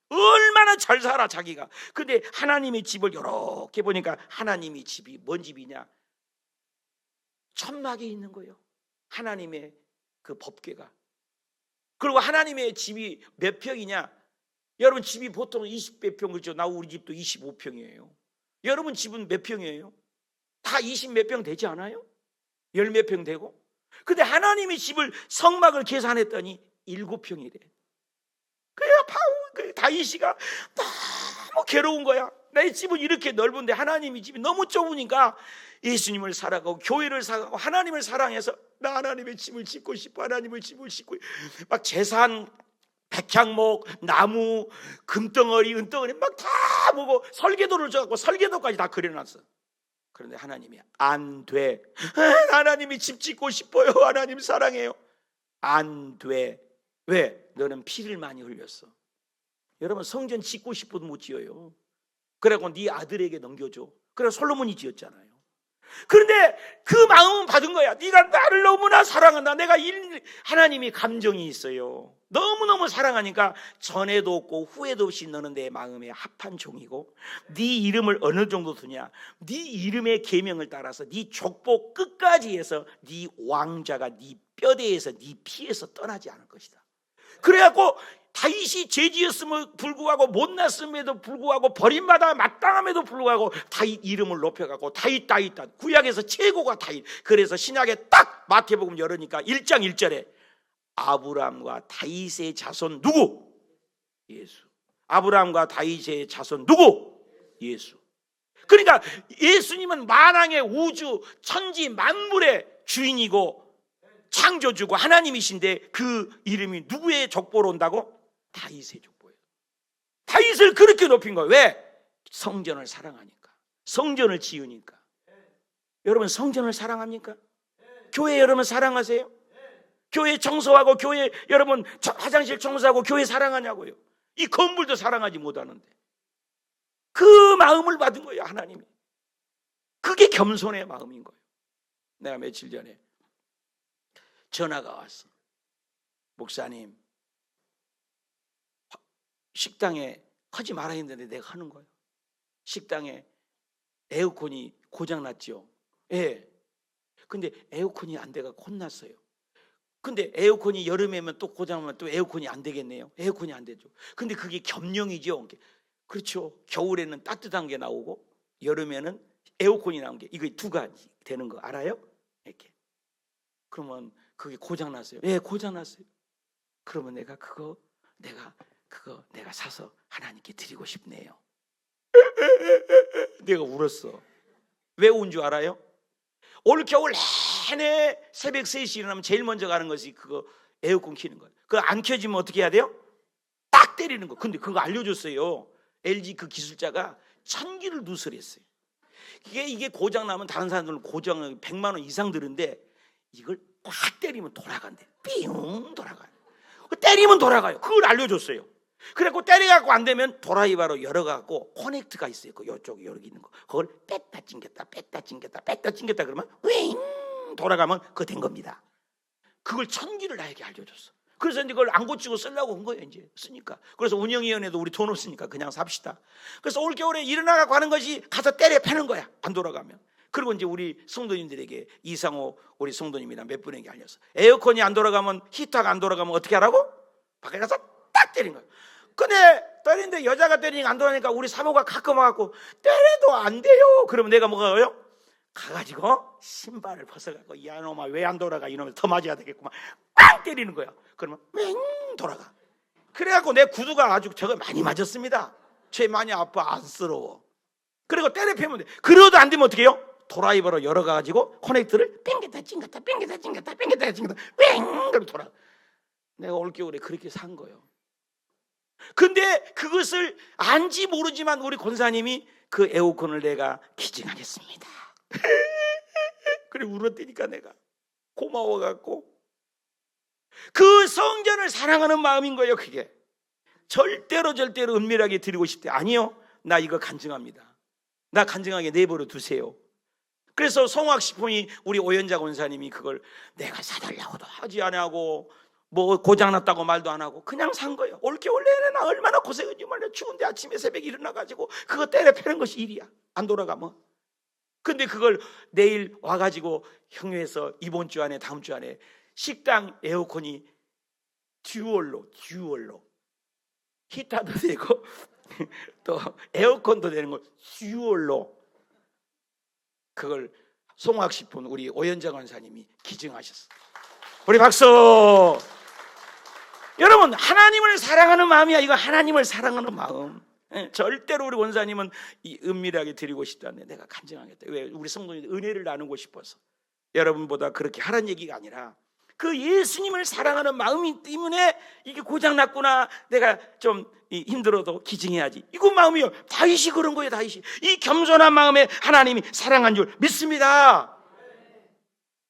A: 얼마나 잘 살아 자기가. 근데 하나님의 집을 이렇게 보니까 하나님의 집이 뭔 집이냐? 천막에 있는 거예요. 하나님의 그 법궤가. 그리고 하나님의 집이 몇 평이냐? 여러분 집이 보통 20몇 평 그렇죠? 나 우리 집도 25평이에요. 여러분 집은 몇 평이에요? 다 20 몇 평 되지 않아요? 10 몇 평 되고? 근데 하나님의 집을 성막을 계산했더니 7평이래. 그래 다윗이가 너무 괴로운 거야. 내 집은 이렇게 넓은데 하나님의 집이 너무 좁으니까 예수님을 사랑하고 교회를 사랑하고 하나님을 사랑해서 나 하나님의 집을 짓고 싶어. 하나님의 집을 짓고 막 재산, 백향목, 나무, 금덩어리, 은덩어리 막 다 보고 설계도를 줘갖고 설계도까지 다 그려놨어. 그런데 하나님이 안 돼. 하나님이 집 짓고 싶어요. 하나님 사랑해요. 안 돼. 왜? 너는 피를 많이 흘렸어. 여러분 성전 짓고 싶어도 못 지어요. 그래갖고 네 아들에게 넘겨줘. 그래 솔로몬이 지었잖아요. 그런데 그 마음은 받은 거야. 네가 나를 너무나 사랑한다. 하나님이 감정이 있어요. 너무너무 사랑하니까 전에도 없고 후회도 없이 너는 내 마음에 합한 종이고 네 이름을 어느 정도 두냐. 네 이름의 계명을 따라서 네 족보 끝까지 해서 네 왕자가 네 뼈대에서 네 피에서 떠나지 않을 것이다. 그래갖고 다윗이 죄지었음에도 불구하고 못났음에도 불구하고 버림받아 마땅함에도 불구하고 다윗 이름을 높여가고 다윗 구약에서 최고가 다윗. 그래서 신약에 딱 마태복음 열으니까 1장 1절에 아브라함과 다윗의 자손 누구? 예수. 아브라함과 다윗의 자손 누구? 예수. 그러니까 예수님은 만왕의 우주 천지 만물의 주인이고 창조주고 하나님이신데 그 이름이 누구의 족보로 온다고? 다윗의 족보예요. 다윗을 그렇게 높인 거예요. 왜? 성전을 사랑하니까. 성전을 지으니까. 여러분 성전을 사랑합니까? 교회 여러분 사랑하세요? 교회 청소하고 교회 여러분 화장실 청소하고 교회 사랑하냐고요? 이 건물도 사랑하지 못하는데 그 마음을 받은 거예요. 하나님이. 그게 겸손의 마음인 거예요. 내가 며칠 전에 전화가 왔어. 목사님 식당에 하지 말아야 했는데 내가 하는 거예요. 식당에 에어컨이 고장났죠. 예. 근데 에어컨이 안 돼가 혼났어요. 근데 에어컨이 여름에면 또 고장나면 또 에어컨이 안 되겠네요. 에어컨이 안 되죠. 근데 그게 겸용이죠. 그렇죠. 겨울에는 따뜻한 게 나오고 여름에는 에어컨이 나온 게 이거 두 가지 되는 거 알아요? 이렇게. 그러면 그게 고장났어요. 예, 고장났어요. 그러면 내가 그거 사서 하나님께 드리고 싶네요. 내가 울었어. 왜 운 줄 알아요? 올 겨울 내내 새벽 3시 일어나면 제일 먼저 가는 것이 그거 에어컨 켜는 거예요. 그거 안 켜지면 어떻게 해야 돼요? 딱 때리는 거. 근데 그거 알려줬어요. LG 그 기술자가 1000기를 누설했어요. 이게 고장 나면 다른 사람들은 고장 100만 원 이상 드는데 이걸 딱 때리면 돌아간대. 삥 돌아가요. 때리면 돌아가요. 그걸 알려줬어요. 그래갖고 때려갖고 안 되면 드라이버로 열어갖고 커넥트가 있어요. 그 요쪽 여기 있는 거. 그걸 뺐다 찡겼다 그러면 윙 돌아가면 그거 된 겁니다. 그걸 1000기를 나에게 알려줬어. 그래서 이제 그걸 안 고치고 쓰려고 한 거예요. 이제 쓰니까. 그래서 운영위원회도 우리 돈 없으니까 그냥 삽시다. 그래서 올겨울에 일어나갖고 하는 것이 가서 때려 패는 거야. 안 돌아가면. 그리고 이제 우리 성도님들에게 이상호 우리 성도님이랑 몇 분에게 알렸어. 에어컨이 안 돌아가면 히터가 안 돌아가면 어떻게 하라고? 밖에 가서 딱 때린 거야. 근데 때리는데 여자가 때리니까 안 돌아가니까 우리 사모가 가끔 와갖고 때려도 안 돼요. 그러면 내가 뭐가 해요? 가가지고 신발을 벗어갖고 야 놈아 왜 안 돌아가 이놈을 더 맞아야 되겠구만 빵 때리는 거야. 그러면 맹 돌아가. 그래갖고 내 구두가 아주 저거 많이 맞았습니다. 쟤 많이 아파 안쓰러워. 그리고 때려 패면 돼. 그러도 안 되면 어떻게 해요? 드라이버로 열어가지고 커넥트를 뺑겼다 찡겼다 뺑 그럼 돌아가. 내가 올겨울에 그렇게 산 거예요. 근데 그것을 안지 모르지만 우리 권사님이 그 에어컨을 내가 기증하겠습니다. 그래 울었다니까 내가 고마워갖고 그 성전을 사랑하는 마음인 거예요. 그게 절대로 은밀하게 드리고 싶대. 아니요, 나 이거 간증합니다. 나 간증하게 내버려 두세요. 그래서 성악식품이 우리 오연자 권사님이 그걸 내가 사달라고도 하지 안 하고 뭐 고장났다고 말도 안 하고 그냥 산 거예요. 올겨울 내내 나 얼마나 고생했지 말이야. 추운데 아침에 새벽에 일어나가지고 그거 때려 패는 것이 일이야. 안 돌아가면. 근데 그걸 내일 와가지고 형회에서 이번 주 안에 다음 주 안에 식당 에어컨이 듀얼로 히터도 되고 또 에어컨도 되는 거 듀얼로 그걸 송악식품 우리 오연자 권사님이 기증하셨어. 우리 박수. 여러분, 하나님을 사랑하는 마음이야. 이거 하나님을 사랑하는 마음. 절대로 우리 원사님은 이 은밀하게 드리고 싶다는데 내가 간증하겠다. 왜? 우리 성도님 은혜를 나누고 싶어서. 여러분보다 그렇게 하라는 얘기가 아니라 그 예수님을 사랑하는 마음이 때문에 이게 고장났구나, 내가 좀 힘들어도 기증해야지, 이거 마음이요. 다윗이 그런 거예요. 다윗이 이 겸손한 마음에 하나님이 사랑한 줄 믿습니다.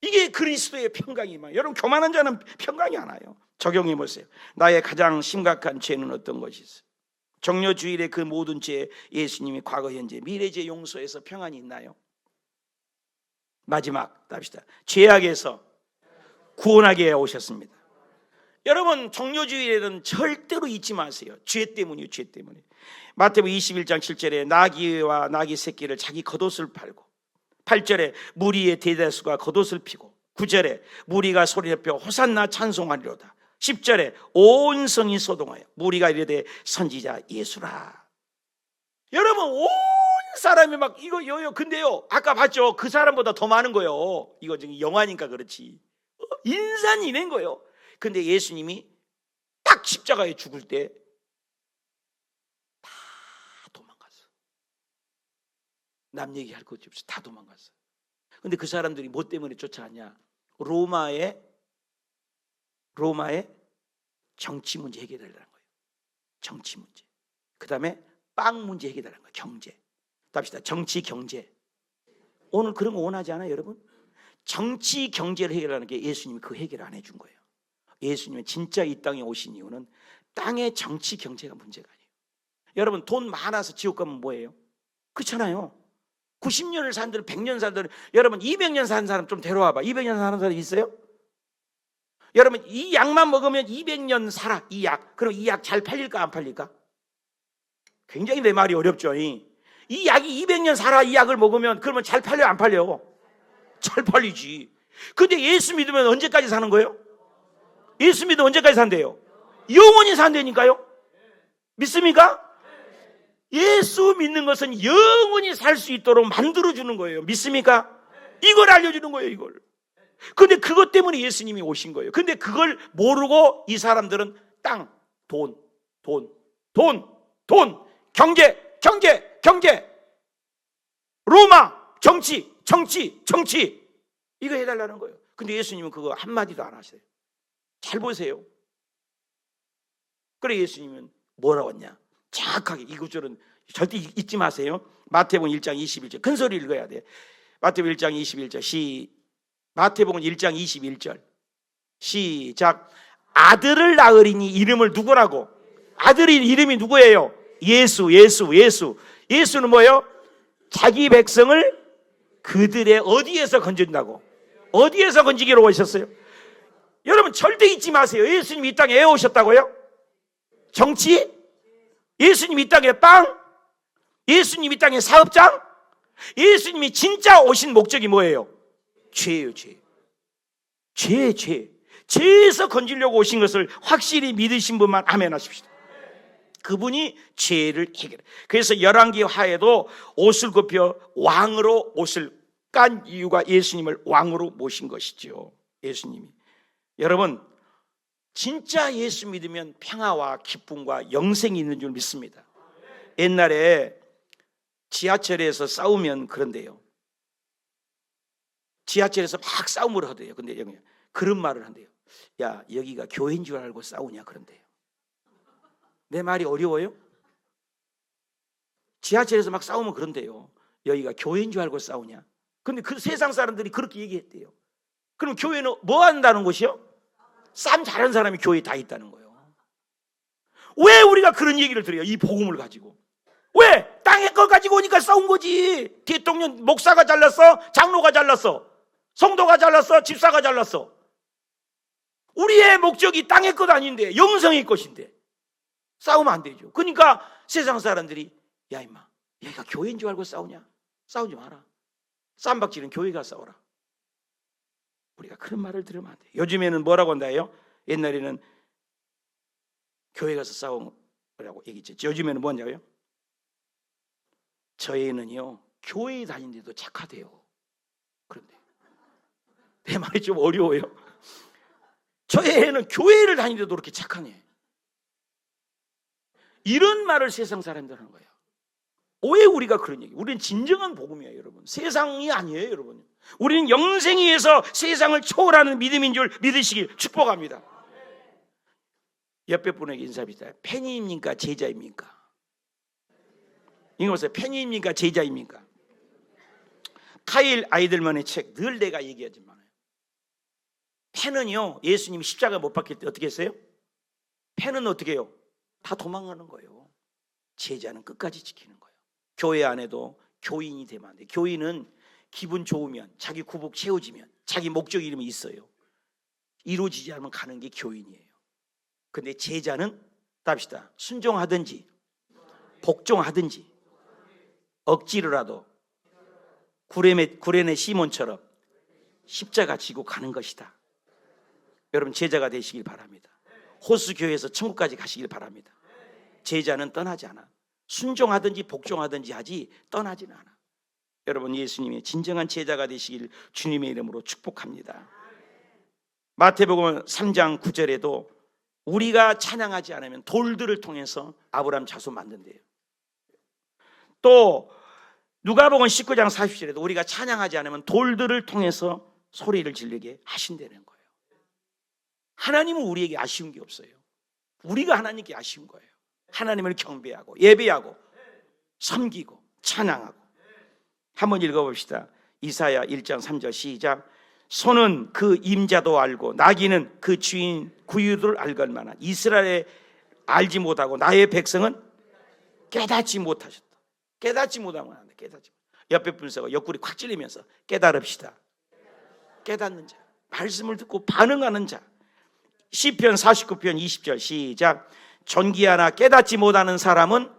A: 이게 그리스도의 평강이만. 여러분, 교만한 자는 평강이 안 와요. 적용해 보세요. 나의 가장 심각한 죄는 어떤 것이 있어요? 정료주일의 그 모든 죄에 예수님이 과거, 현재, 미래죄 용서해서 평안이 있나요? 마지막 답시다. 죄악에서 구원하게 오셨습니다. 여러분, 정료주일에는 절대로 잊지 마세요. 죄 때문이요. 죄 때문에. 마태복음 21장 7절에 나귀와 나귀 새끼를 자기 겉옷을 팔고, 8절에 무리의 대다수가 겉옷을 피고, 9절에 무리가 소리를 펴 호산나 찬송하리로다. 10절에 온 성이 소동하여 무리가 이르되 선지자 예수라. 여러분, 온 사람이 막 이거 요요. 근데요, 아까 봤죠? 그 사람보다 더 많은 거예요. 이거 지금 영화니까 그렇지. 인산이 낸 거예요. 근데 예수님이 딱 십자가에 죽을 때 다 도망갔어. 남 얘기할 것이 없어. 다 도망갔어. 근데 그 사람들이 뭐 때문에 쫓아왔냐? 로마의 정치 문제 해결하려는 거예요. 정치 문제. 그 다음에 빵 문제 해결하려는 거예요. 경제. 답시다. 정치, 경제. 오늘 그런 거 원하지 않아요, 여러분? 정치, 경제를 해결하는 게 예수님이 그 해결 안 해준 거예요. 예수님은 진짜 이 땅에 오신 이유는 땅의 정치, 경제가 문제가 아니에요. 여러분, 돈 많아서 지옥 가면 뭐예요? 그렇잖아요. 90년을 산들, 100년 산들. 여러분, 200년 산 사람 좀 데려와봐. 200년 사는 사람 있어요? 여러분, 이 약만 먹으면 200년 살아. 이 약. 그럼 이 약 잘 팔릴까 안 팔릴까? 굉장히 내 말이 어렵죠. 이 약이 200년 살아. 이 약을 먹으면 그러면 잘 팔려 안 팔려? 잘 팔리지. 근데 예수 믿으면 언제까지 사는 거예요? 예수 믿으면 언제까지 산대요? 영원히 산다니까요. 믿습니까? 예수 믿는 것은 영원히 살 수 있도록 만들어주는 거예요. 믿습니까? 이걸 알려주는 거예요. 이걸. 근데 그것 때문에 예수님이 오신 거예요. 근데 그걸 모르고 이 사람들은 땅, 돈, 경제, 로마, 정치 이거 해달라는 거예요. 근데 예수님은 그거 한마디도 안 하세요. 잘 보세요. 그래, 예수님은 뭐라고 했냐? 정확하게 이 구절은 절대 잊지 마세요. 마태복음 1장 21절. 큰 소리 읽어야 돼. 마태복음 1장 21절. 마태복음 1장 21절. 시작. 아들을 낳으리니 이름을 누구라고? 아들의 이름이 누구예요? 예수. 예수는 뭐예요? 자기 백성을 그들의 어디에서 건진다고? 어디에서 건지기로 오셨어요? 여러분, 절대 잊지 마세요. 예수님이 이 땅에 왜 오셨다고요? 정치? 예수님이 이 땅에 빵? 예수님이 이 땅에 사업장? 예수님이 진짜 오신 목적이 뭐예요? 죄예요. 죄. 죄에서 건지려고 오신 것을 확실히 믿으신 분만 아멘 하십시오. 그분이 죄를 해결해. 그래서 열왕기 하에도 옷을 굽혀 왕으로 옷을 깐 이유가 예수님을 왕으로 모신 것이죠. 예수님이. 여러분, 진짜 예수 믿으면 평화와 기쁨과 영생이 있는 줄 믿습니다. 옛날에 지하철에서 싸우면 그런데요. 지하철에서 막 싸움을 하대요. 근데 여기 그런 말을 한대요. 야, 여기가 교회인 줄 알고 싸우냐 그런데요. 내 말이 어려워요? 지하철에서 막 싸우면 그런데요. 여기가 교회인 줄 알고 싸우냐? 근데 그 세상 사람들이 그렇게 얘기했대요. 그럼 교회는 뭐 한다는 곳이요? 싸움 잘하는 사람이 교회에 다 있다는 거예요. 왜 우리가 그런 얘기를 들어요? 이 복음을 가지고. 왜? 땅의 것 가지고 오니까 싸운 거지. 대통령 목사가 잘났어? 장로가 잘났어? 성도가 잘났어? 집사가 잘났어? 우리의 목적이 땅의 것 아닌데 영성의 것인데 싸우면 안 되죠. 그러니까 세상 사람들이 야 임마, 얘가 교회인 줄 알고 싸우냐? 싸우지 마라. 쌈박질은 교회가 싸워라. 우리가 그런 말을 들으면 안 돼요. 요즘에는 뭐라고 한다요? 옛날에는 교회 가서 싸우라고 얘기했죠. 요즘에는 뭐냐고요? 저희는요 교회에 다니는데도 착하대요. 그런데 내 말이 좀 어려워요. 저희 애는 교회를 다니는데도 그렇게 착하네. 이런 말을 세상 사람들 하는 거예요. 왜 우리가 그런 얘기? 우리는 진정한 복음이에요, 여러분. 세상이 아니에요, 여러분. 우리는 영생에 의해서 세상을 초월하는 믿음인 줄 믿으시길 축복합니다. 옆에 분에게 인사합니다. 팬입니까? 제자입니까? 이거 보세요. 팬입니까? 제자입니까? 카일 아이들만의 책 늘 내가 얘기하지 많아요. 팬은요, 예수님이 십자가 못 박힐 때 어떻게 했어요? 팬은 어떻게 해요? 다 도망가는 거예요. 제자는 끝까지 지키는 거예요. 교회 안에도 교인이 되면 안 돼요. 교인은 기분 좋으면, 자기 구복 채워지면, 자기 목적 이름이 있어요. 이루어지지 않으면 가는 게 교인이에요. 근데 제자는 답시다. 순종하든지 복종하든지 억지로라도 구레네 시몬처럼 십자가 지고 가는 것이다. 여러분 제자가 되시길 바랍니다. 호수교회에서 천국까지 가시길 바랍니다. 제자는 떠나지 않아. 순종하든지 복종하든지 하지 떠나지는 않아. 여러분 예수님의 진정한 제자가 되시길 주님의 이름으로 축복합니다. 마태복음 3장 9절에도 우리가 찬양하지 않으면 돌들을 통해서 아브라함 자손 만든대요. 또 누가복음 19장 40절에도 우리가 찬양하지 않으면 돌들을 통해서 소리를 지르게 하신다는 거예요. 하나님은 우리에게 아쉬운 게 없어요. 우리가 하나님께 아쉬운 거예요. 하나님을 경배하고 예배하고 섬기고 찬양하고. 한번 읽어봅시다. 이사야 1장 3절 시작. 소는 그 임자도 알고 나귀는 그 주인 구유를 알걸 만한 이스라엘에 알지 못하고 나의 백성은 깨닫지 못하셨다. 깨닫지 못하면 안 돼. 깨닫지. 옆에 분서가 옆구리 콱 찔리면서 깨달읍시다. 깨닫는 자, 말씀을 듣고 반응하는 자. 시편 49편 20절 시작. 존귀하나 깨닫지 못하는 사람은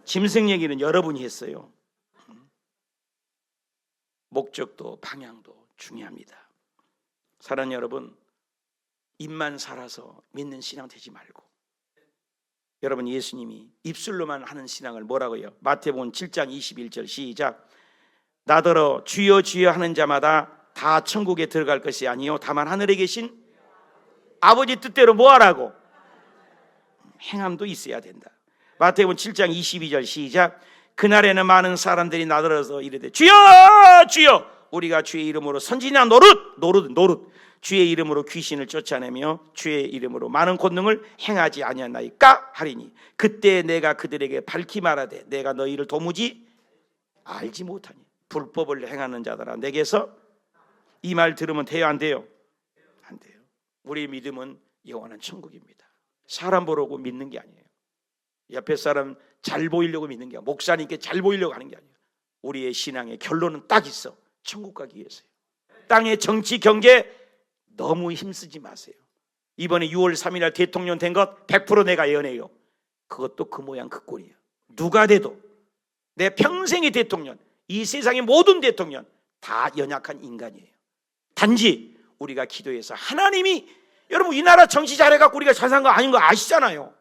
A: 짐승 얘기는 여러분이 했어요. 목적도 방향도 중요합니다. 사랑하는 여러분, 입만 살아서 믿는 신앙 되지 말고 여러분 예수님이 입술로만 하는 신앙을 뭐라고 해요? 마태복음 7장 21절 시작. 나더러 주여 주여 하는 자마다 다 천국에 들어갈 것이 아니요 다만 하늘에 계신 아버지 뜻대로 뭐하라고? 행함도 있어야 된다. 마태복음 7장 22절 시작. 그날에는 많은 사람들이 나더러서 이르되 주여 주여 우리가 주의 이름으로 선지나 노릇 주의 이름으로 귀신을 쫓아내며 주의 이름으로 많은 권능을 행하지 아니하나이까 하리니 그때 내가 그들에게 밝히 말하되 내가 너희를 도무지 알지 못하니 불법을 행하는 자들아 내게서. 이 말 들으면 돼요 안 돼요? 안 돼요. 우리의 믿음은 영원한 천국입니다. 사람 보려고 믿는 게 아니에요. 옆에 사람 잘 보이려고 믿는 게 아니에요. 목사님께 잘 보이려고 하는 게 아니에요. 우리의 신앙의 결론은 딱 있어. 천국 가기 위해서요. 땅의 정치 경제 너무 힘쓰지 마세요. 이번에 6월 3일 날 대통령 된 것 100% 내가 예언해요. 그것도 그 모양 그 꼴이에요. 누가 돼도 내 평생의 대통령, 이 세상의 모든 대통령 다 연약한 인간이에요. 단지 우리가 기도해서 하나님이, 여러분 이 나라 정치 잘해갖고 우리가 잘 산 거 아닌 거 아시잖아요.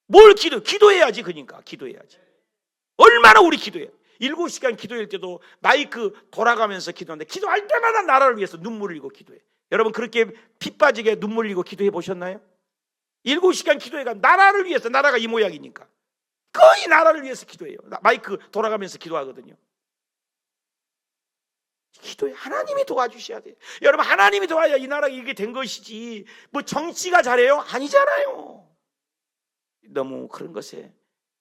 A: 뭘 기도해야지. 그러니까 기도해야지. 얼마나 우리 기도해. 7시간 기도할 때도 마이크 돌아가면서 기도하는데 기도할 때마다 나라를 위해서 눈물을 흘리고 기도해. 여러분 그렇게 피 빠지게 눈물 흘리고 기도해 보셨나요? 7시간 기도해가 나라를 위해서. 나라가 이 모양이니까 거의 나라를 위해서 기도해요. 마이크 돌아가면서 기도하거든요. 기도해. 하나님이 도와주셔야 돼요. 여러분 하나님이 도와야 이 나라가 이게 된 것이지 뭐 정치가 잘해요? 아니잖아요. 너무 그런 것에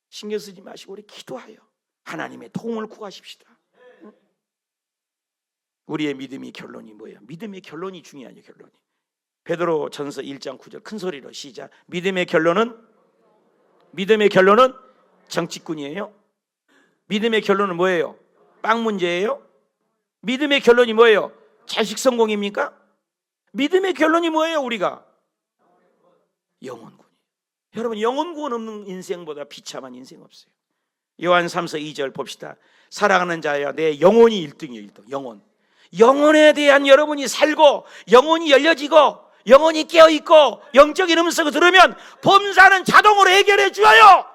A: 신경 쓰지 마시고 우리 기도하여 하나님의 도움을 구하십시다. 우리의 믿음의 결론이 뭐예요? 믿음의 결론이 중요하죠. 결론이. 베드로 전서 1장 9절 큰 소리로 시작. 믿음의 결론은 정치꾼이에요. 믿음의 결론은 뭐예요? 빵 문제예요? 믿음의 결론이 뭐예요? 자식 성공입니까? 믿음의 결론이 뭐예요? 우리가 영혼군. 여러분 영혼군 없는 인생보다 비참한 인생 없어요. 요한 3서 2절 봅시다. 사랑하는 자야 내 영혼이 1등이에요. 1등. 영혼에 대한 여러분이 살고 영혼이 열려지고 영혼이 깨어있고 영적인 음성을 들으면 범사는 자동으로 해결해 줘요.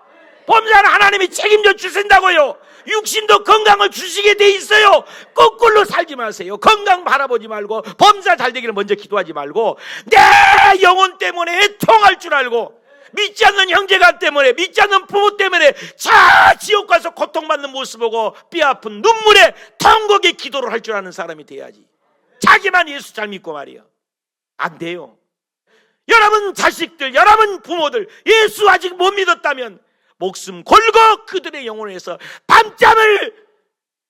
A: 범사는 하나님이 책임져 주신다고요. 육신도 건강을 주시게 돼 있어요. 거꾸로 살지 마세요. 건강 바라보지 말고 범사 잘 되기를 먼저 기도하지 말고 내 영혼 때문에 애통할 줄 알고 믿지 않는 형제가 때문에 믿지 않는 부모 때문에 자 지옥 가서 고통받는 모습 보고 뼈아픈 눈물에 통곡의 기도를 할 줄 아는 사람이 돼야지. 자기만 예수 잘 믿고 말이야. 안 돼요. 여러분 자식들, 여러분 부모들 예수 아직 못 믿었다면 목숨 걸고 그들의 영혼을 위해서 밤잠을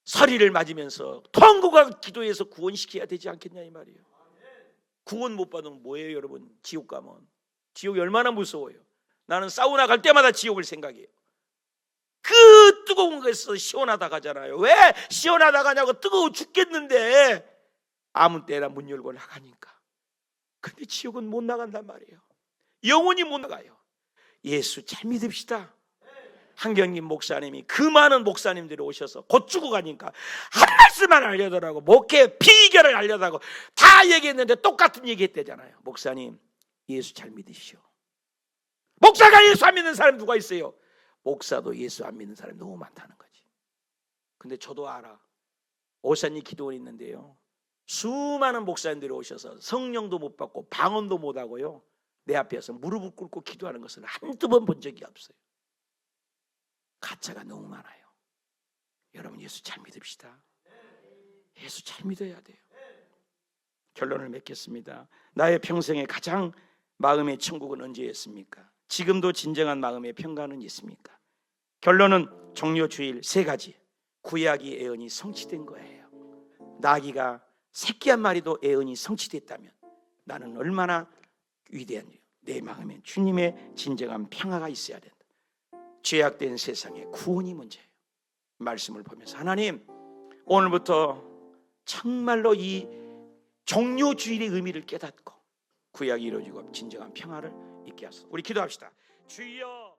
A: 서리를 맞으면서 통곡과 기도해서 구원시켜야 되지 않겠냐 이 말이에요. 구원 못 받으면 뭐예요 여러분? 지옥 가면. 지옥이 얼마나 무서워요. 나는 사우나 갈 때마다 지옥을 생각해요. 그 뜨거운 것에서 시원하다 가잖아요. 왜 시원하다 가냐고, 뜨거워 죽겠는데 아무 때나 문 열고 나가니까. 근데 지옥은 못 나간단 말이에요. 영원히 못 나가요. 예수 잘 믿읍시다. 한경님 목사님이 그 많은 목사님들이 오셔서 곧 죽어 가니까 한 말씀만 알려더라고. 목회 비결을 알려달라고 다 얘기했는데 똑같은 얘기 했대잖아요. 목사님 예수 잘 믿으시오. 목사가 예수 안 믿는 사람 누가 있어요? 목사도 예수 안 믿는 사람이 너무 많다는 거지. 근데 저도 알아. 오산리 기도원 있는데요, 수많은 목사님들이 오셔서 성령도 못 받고 방언도 못 하고요, 내 앞에서 무릎을 꿇고 기도하는 것은 한두 번 본 적이 없어요. 가짜가 너무 많아요. 여러분 예수 잘 믿읍시다. 예수 잘 믿어야 돼요. 결론을 맺겠습니다. 나의 평생에 가장 마음의 천국은 언제였습니까? 지금도 진정한 마음의 평강은 있습니까? 결론은 종료주일 세 가지. 구약이 애언이 성취된 거예요. 나귀가 새끼 한 마리도 애언이 성취됐다면 나는 얼마나 위대한, 내 마음에 주님의 진정한 평화가 있어야 된다. 죄악된 세상에 구원이 문제예요. 말씀을 보면서 하나님 오늘부터 정말로 이 종료주일의 의미를 깨닫고 구약이 이루어지고 진정한 평화를 있게 하소서. 우리 기도합시다. 주여.